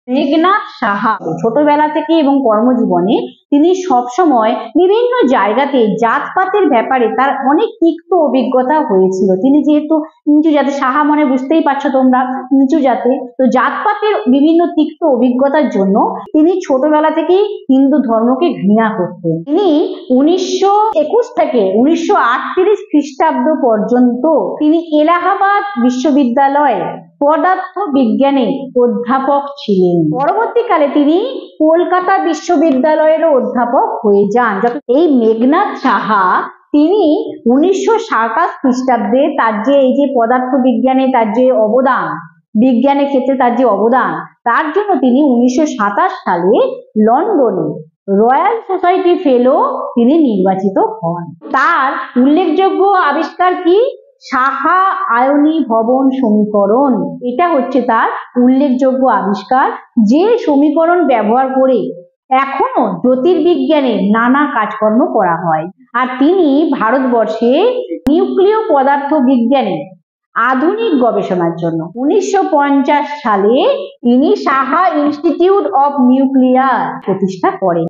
মেঘনাদ সাহা ছোটবেলা থেকে এবং কর্মজীবনে তিনি সবসময় বিভিন্ন জায়গাতে জাতপাতের ব্যাপারে তার অনেক তিক্ত অভিজ্ঞতা হয়েছিল। তিনি যেহেতু নিচু জাতি, সাহা মানে বুঝতেই পারছো তোমরা নিচু জাতে, তো জাতপাতের বিভিন্ন তিক্ত অভিজ্ঞতার জন্য তিনি ছোটবেলা থেকেই হিন্দু ধর্মকে ঘৃণা করতেন। তিনি 1921 থেকে 1938 খ্রিস্টাব্দ পর্যন্ত তিনি এলাহাবাদ বিশ্ববিদ্যালয়ে পদার্থ বিজ্ঞানে অধ্যাপক ছিলেন। পরবর্তীকালে তিনি কলকাতা বিশ্ববিদ্যালয়েরও অধ্যাপক হয়ে যান। এই মেঘনাদ সাহা তিনি 1927 খ্রিস্টাব্দে তার যে এই যে পদার্থ বিজ্ঞানে তার যে অবদান, বিজ্ঞানের ক্ষেত্রে তার যে অবদান, তার জন্য তিনি 1927 সালে লন্ডনে রয়্যাল সোসাইটি ফেলো তিনি নির্বাচিত হন। তার উল্লেখযোগ্য আবিষ্কার কি? সাহা আয়নী ভবন সমীকরণ। এটা হচ্ছে তার উল্লেখযোগ্য আবিষ্কার, যে সমীকরণ ব্যবহার করে এখনো জ্যোতির্বিজ্ঞানে নানা কাজকর্ম করা হয়। আর তিনি ভারতবর্ষে নিউক্লিয় পদার্থ বিজ্ঞানে আধুনিক গবেষণার জন্য 1950 সালে তিনি সাহা ইনস্টিটিউট অফ নিউক্লিয়ার প্রতিষ্ঠা করেন।